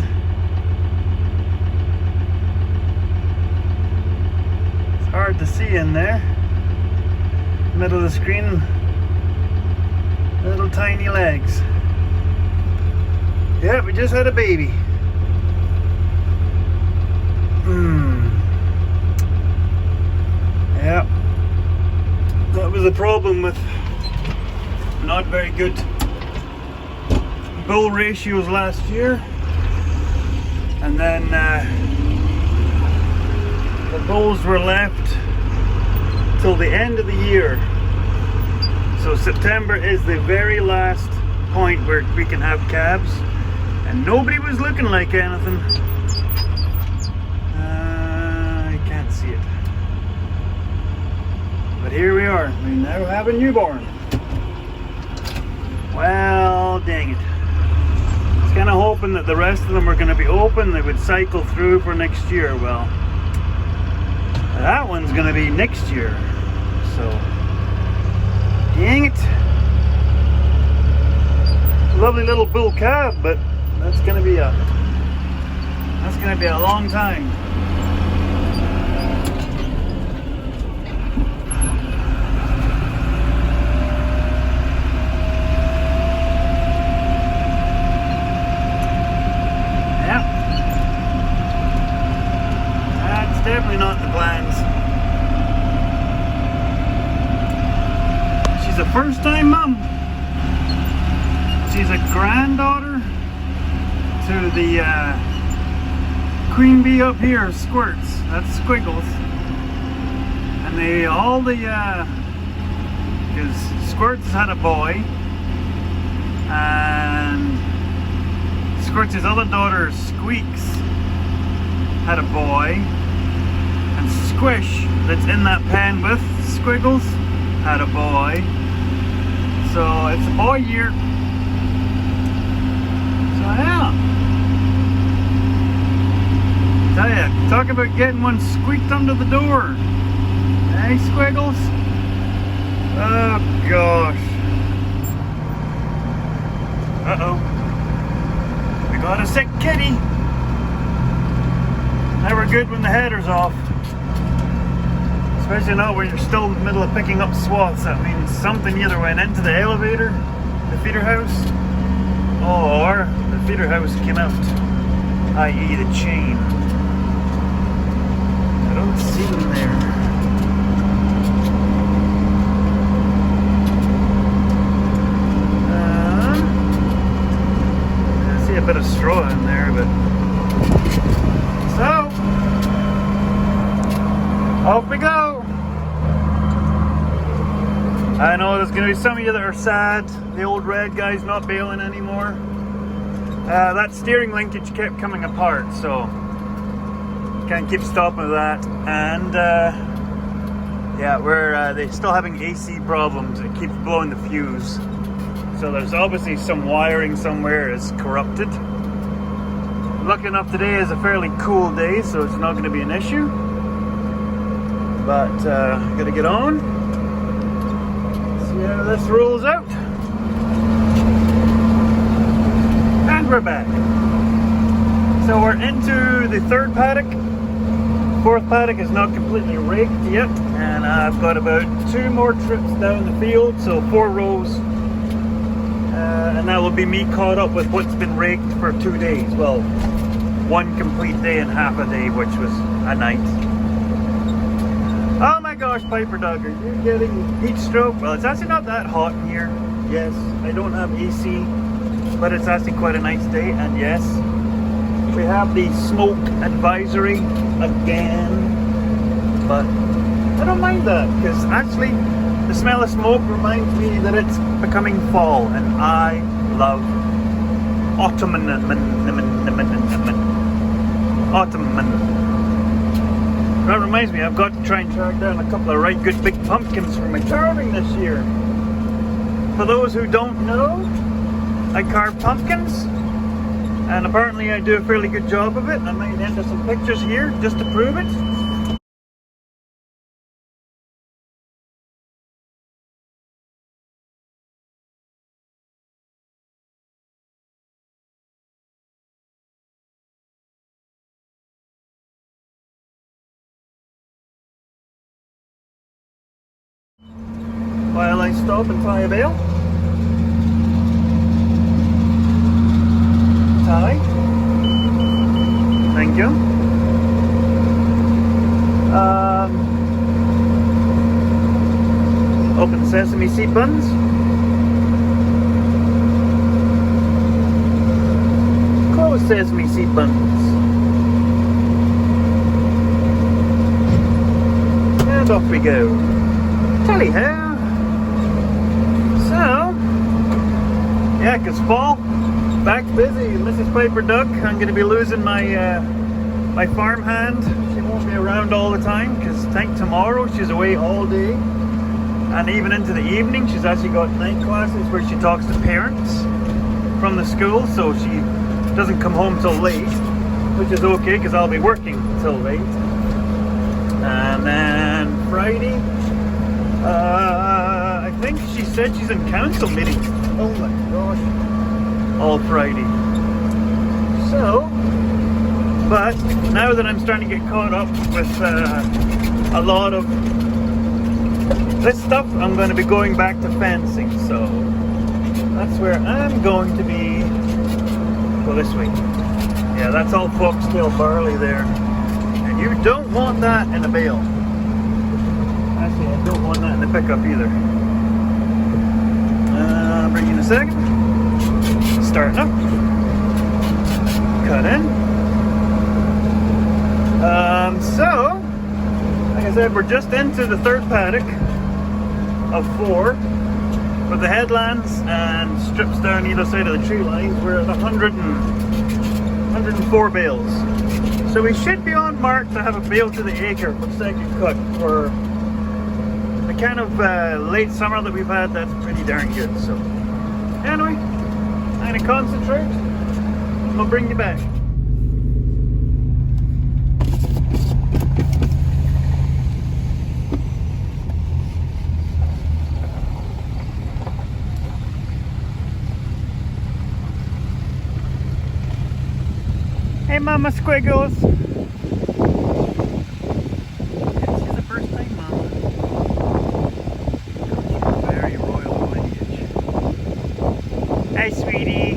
and it's hard to see in there. Middle of the screen, little tiny legs. Yeah, we just had a baby. Yeah, that was the problem with not very good bull ratios last year, and then the bulls were left till the end of the year. So September is the very last point where we can have calves, and nobody was looking like anything. I can't see it. But here we are. We now have a newborn. Well, dang it. I was kind of hoping that the rest of them were going to be open. They would cycle through for next year. Well, that one's going to be next year. So, dang it. Lovely little bull calf, but that's going to be a long time. Definitely not the plans. She's a first-time mom. She's a granddaughter to the queen bee up here, Squirts. That's Squiggles. And because Squirts has had a boy, and Squirts' other daughter, Squeaks, had a boy. And Squish, that's in that pen with Squiggles, had a boy. So it's a boy year. So yeah. Tell ya, talk about getting one squeaked under the door. Hey, Squiggles? Oh gosh. Uh-oh. We got a sick kitty. Never good when the header's off. Especially not when you're still in the middle of picking up swaths. That means something either went into the elevator, the feeder house, or the feeder house came out, i.e. the chain. I don't see them there. I see a bit of straw in there, but... So, off we go. I know there's going to be some of you that are sad. The old red guy's not bailing anymore. That steering linkage kept coming apart, so can't keep stopping with that. And yeah, they're still having AC problems. It keeps blowing the fuse. So there's obviously some wiring somewhere is corrupted. Lucky enough today is a fairly cool day, so it's not going to be an issue. But gotta get on. See how this rolls out. And we're back. So we're into the third paddock. Fourth paddock is not completely raked yet, and I've got about 2 more trips down the field, so 4 rows. And that will be me caught up with what's been raked for 2 days. Well, 1 complete day and half a day, which was a night. Oh my gosh, Piper Dog, are you getting heat stroke? Well, it's actually not that hot in here. Yes, I don't have AC, but it's actually quite a nice day. And yes, we have the smoke advisory again, but I don't mind that, because actually the smell of smoke reminds me that it's becoming fall, and I love autumn. That reminds me, I've got to try and track down a couple of right good big pumpkins for my carving this year. For those who don't know, I carve pumpkins, and apparently I do a fairly good job of it. I might enter some pictures here just to prove it. while I stop and tie a bale. Tie. Thank you. Open sesame seed buns. Close sesame seed buns. And off we go. Tally-ho. So, yeah, 'cause fall, back busy. Mrs. Piper Duck, I'm going to be losing my my farm hand. She won't be around all the time because I think tomorrow she's away all day. And even into the evening, she's actually got night classes where she talks to parents from the school, so she doesn't come home till late, which is okay because I'll be working till late. And then Friday, I think she said she's in council meetings. Oh my gosh. All Friday. So, but now that I'm starting to get caught up with a lot of this stuff, I'm going to be going back to fencing. So, that's where I'm going to be for this week. Yeah, that's all foxtail barley there. And you don't want that in a bale. Actually, I don't want that in the pickup either. Bring in a second. Starting up. Cut in. So, like I said, we're just into the third paddock of 4 with the headlands and strips down either side of the tree lines. We're at 104 bales. So we should be on mark to have a bale to the acre for second cut for the kind of late summer that we've had. That's pretty darn good. So anyway, I'm going to concentrate and we'll bring you back. Hey Mama Squiggles! This is the first time, Mama. Comes from very royal lineage. Hi, sweetie!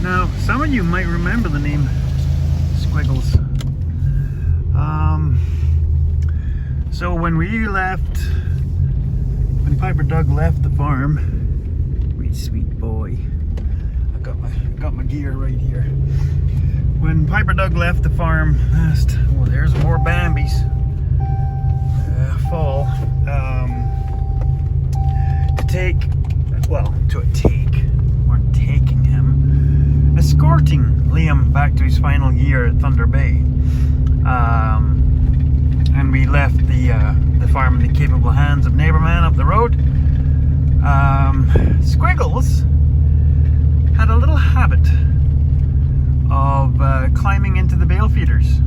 Now, some of you might remember the name Squiggles. So when we left, when Piper Doug left the farm, sweet boy, I got my gear right here. When Piper Doug left the farm last, oh, there's more Bambis. Fall. We're taking him, escorting Liam back to his final year at Thunder Bay. And we left the farm in the capable hands of neighbor man up the road. Squiggles had a little habit of climbing into the bale feeders.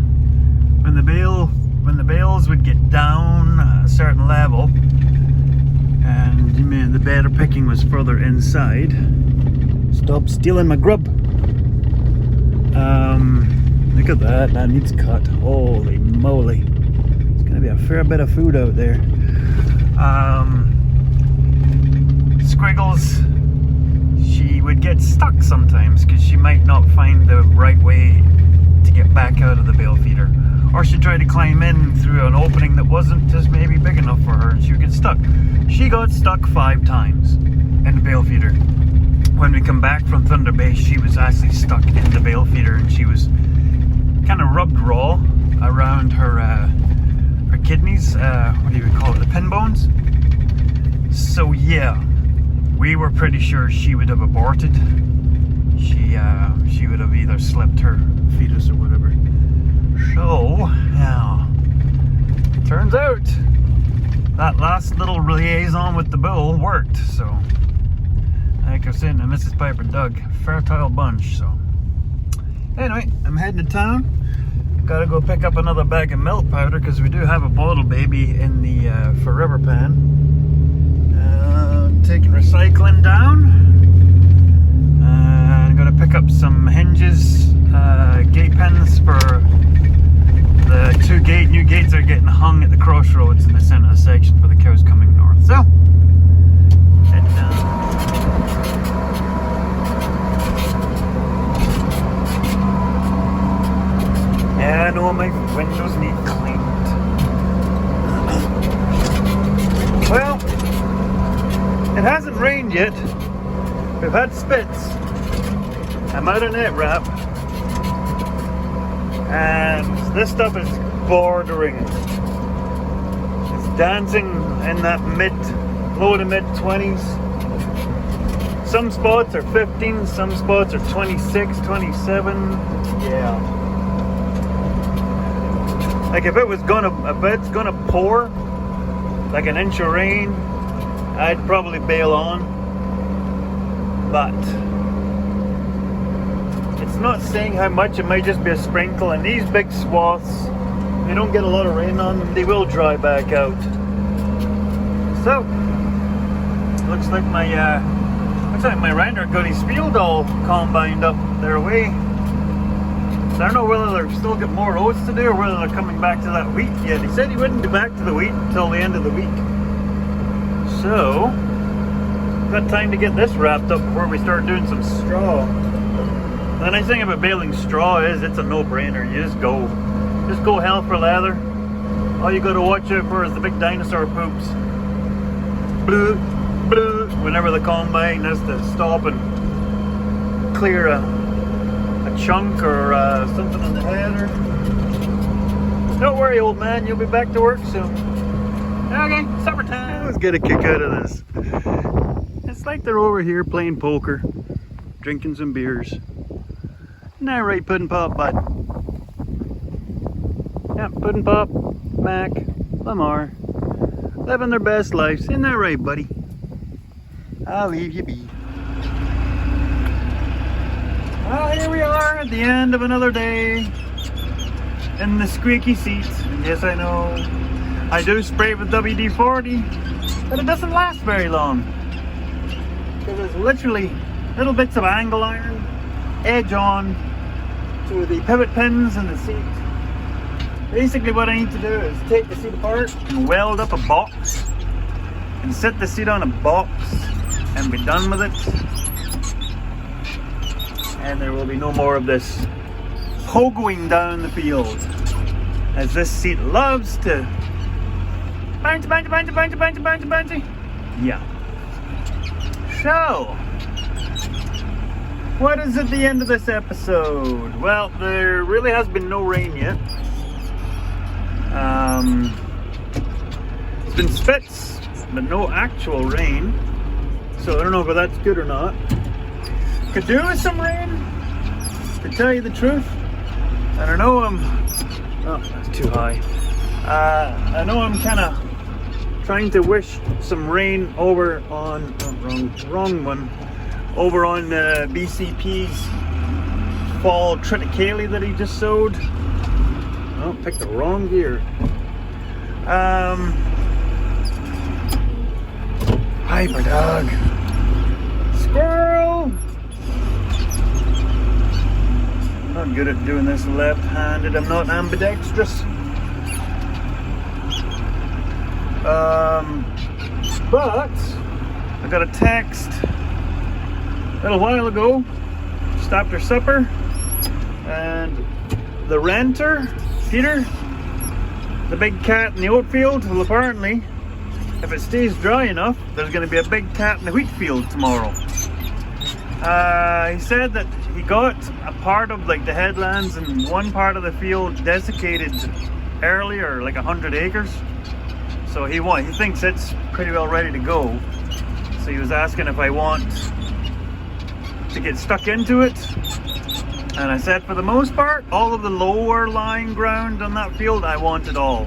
When the bales would get down a certain level, and the better picking was further inside. Stop stealing my grub. Look at that. That needs cut. Holy moly! It's gonna be a fair bit of food out there. Squiggles, she would get stuck sometimes because she might not find the right way to get back out of the bale feeder, or she'd try to climb in through an opening that wasn't just maybe big enough for her, and she would get stuck. She got stuck 5 times in the bale feeder. When we come back from Thunder Bay, she was actually stuck in the bale feeder, and she was kind of rubbed raw around her kidneys, what do you call it, the pin bones. So yeah, we were pretty sure she would have aborted. She would have either slipped her fetus or whatever. So, yeah, turns out that last little liaison with the bull worked. So, like I was saying to Mrs. Piper Doug, fertile bunch. So, anyway, I'm heading to town. Gotta go pick up another bag of milk powder because we do have a bottle baby in the forever pan. Taking recycling down. I'm gonna pick up some hinges, gate pins getting hung at the crossroads in the centre of the section for the cows coming north. So, heading down. Yeah, I know my windows need cleaned. Well, it hasn't rained yet. We've had spits. I'm out of net wrap. And this stuff is bordering. It's dancing in that low to mid 20s. Some spots are 15, some spots are 26, 27. Yeah. Like if it's gonna pour like an inch of rain, I'd probably bail on. But it's not saying how much. It might just be a sprinkle, and these big swaths, they don't get a lot of rain on them, they will dry back out. So looks like my reindeer got his field all combined up their way. So I don't know whether they've still got more oats to do or whether they're coming back to that wheat yet. He said he wouldn't be back to the wheat until the end of the week. So got time to get this wrapped up before we start doing some straw. The nice thing about baling straw is it's a no-brainer. You just go hell for leather. All you got to watch out for is the big dinosaur poops. Blue, blue. Whenever the combine has to stop and clear a chunk or something on the header. Don't worry, old man. You'll be back to work soon. Okay, supper time. I always get a kick out of this. It's like they're over here playing poker, drinking some beers. Isn't that right, Puddin' Pop, bud? Yeah, Puddin' Pop, Mac, Lamar, living their best lives. Isn't that right, buddy? I'll leave you be. Well, here we are at the end of another day in the squeaky seat. And yes, I know I do spray it with WD-40, but it doesn't last very long because it's literally little bits of angle iron edge on to the pivot pins in the seat. Basically what I need to do is take the seat apart and weld up a box and set the seat on a box and be done with it. And there will be no more of this pogoing down the field, as this seat loves to bounce. Yeah. So, what is at the end of this episode? Well, there really has been no rain yet. It's been spits, but no actual rain. So I don't know if that's good or not. Could do with some rain, to tell you the truth. And I know oh, that's too high. I know I'm kind of trying to wish some rain over on, wrong one, over on BCP's fall triticale that he just sowed. Oh, picked the wrong gear. Hyper dog. Squirrel! Not good at doing this left-handed. I'm not ambidextrous. But I got a text a little while ago. Stopped her supper, and the renter, Peter, the big cat in the oat field, well, apparently, if it stays dry enough, there's going to be a big cat in the wheat field tomorrow. He said that he got a part of like the headlands and one part of the field desiccated earlier, like 100 acres. So he thinks it's pretty well ready to go. So he was asking if I want to get stuck into it. And I said for the most part, all of the lower lying ground on that field, I want it all.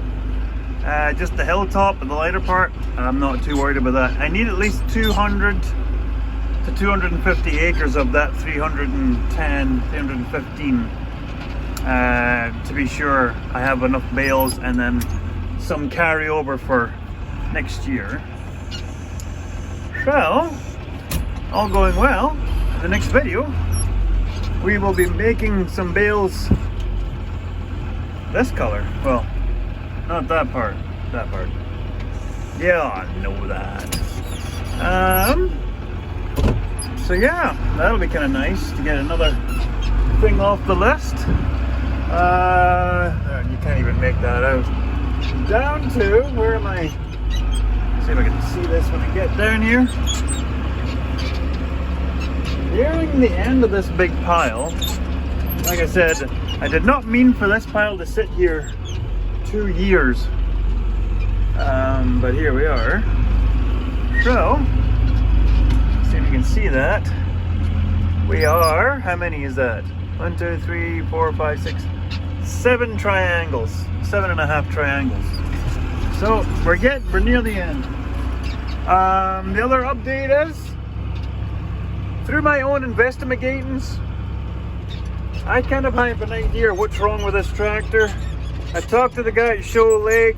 Just the hilltop and the lighter part, I'm not too worried about that. I need at least 200 to 250 acres of that 310, 315 to be sure I have enough bales and then some carryover for next year. So, all going well, the next video we will be making some bales this color. Well, Not that part. That part. Yeah, I know that. So yeah, that'll be kind of nice to get another thing off the list. You can't even make that out. Down to, where am I? See if I can see this when I get down here. Nearing the end of this big pile. Like I said, I did not mean for this pile to sit here 2 years. But here we are. So, see if you can see that. We are, how many is that? 1, 2, 3, 4, 5, 6, 7 triangles. 7.5 triangles. So we're near the end. The other update is, through my own investigatings, I kind of have an idea what's wrong with this tractor. I talked to the guy at Show Lake,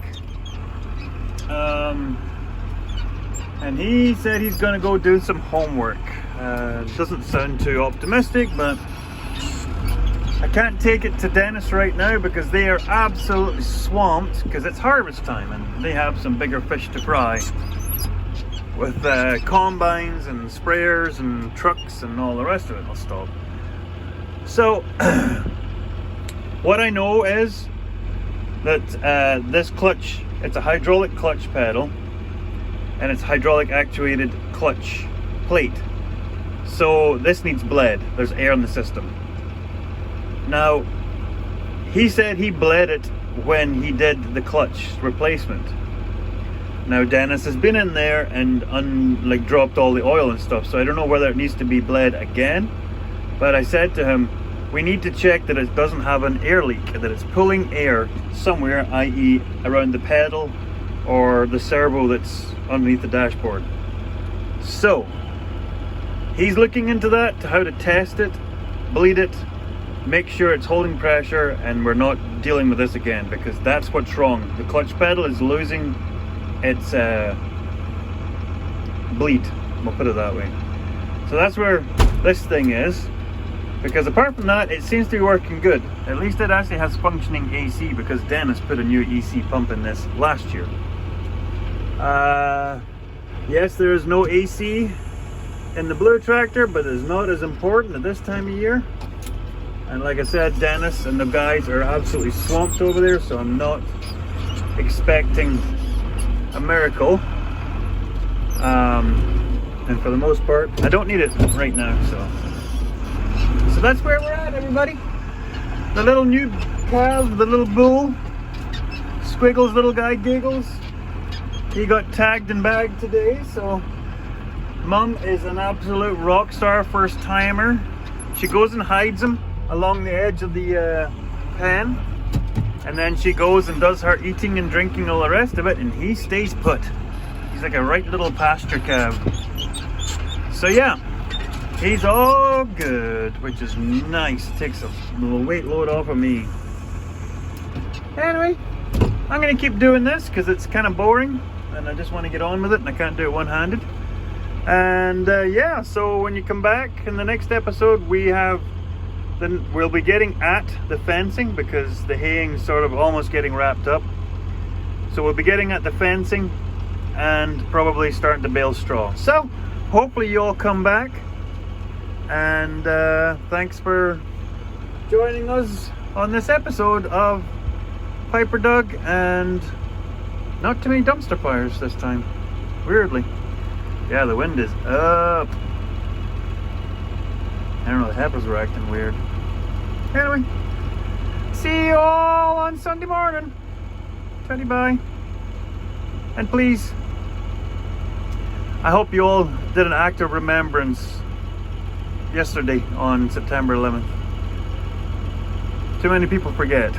and he said he's going to go do some homework. Doesn't sound too optimistic, but I can't take it to Dennis right now because they are absolutely swamped because it's harvest time and they have some bigger fish to fry with combines and sprayers and trucks and all the rest of it will stop. So what I know is that this clutch, it's a hydraulic clutch pedal and it's hydraulic actuated clutch plate. So this needs bled. There's air in the system. Now, he said he bled it when he did the clutch replacement. Now, Dennis has been in there and dropped all the oil and stuff, so I don't know whether it needs to be bled again. But I said to him, we need to check that it doesn't have an air leak, that it's pulling air somewhere, i.e. around the pedal or the servo that's underneath the dashboard. So, he's looking into that, to how to test it, bleed it, make sure it's holding pressure, and we're not dealing with this again, because that's what's wrong. The clutch pedal is losing its bleed, we'll put it that way. So that's where this thing is, because apart from that, it seems to be working good. At least it actually has functioning AC, because Dennis put a new EC pump in this last year. Yes, there is no AC in the blue tractor, but it's not as important at this time of year. And like I said, Dennis and the guys are absolutely swamped over there, so I'm not expecting a miracle. And for the most part, I don't need it right now, so that's where we're at, everybody. The little new calf, the little bull, Squiggles, little guy Giggles, he got tagged and bagged today, so Mum is an absolute rock star first timer. She goes and hides him along the edge of the pen, and then she goes and does her eating and drinking, all the rest of it, and he stays put. He's like a right little pasture calf. So yeah, he's all good, which is nice. Takes a little weight load off of me. Anyway, I'm gonna keep doing this because it's kind of boring and I just want to get on with it, and I can't do it one-handed. And yeah, so when you come back in the next episode, we'll be getting at the fencing, because the haying's sort of almost getting wrapped up. So we'll be getting at the fencing and probably starting to bale straw. So hopefully you all come back, and thanks for joining us on this episode of Piper Doug, and not too many dumpster fires this time, weirdly. Yeah, the wind is up. I don't know, the heifers were acting weird. Anyway, see you all on Sunday morning. Teddy bye. And please, I hope you all did an act of remembrance yesterday on September 11th. Too many people forget.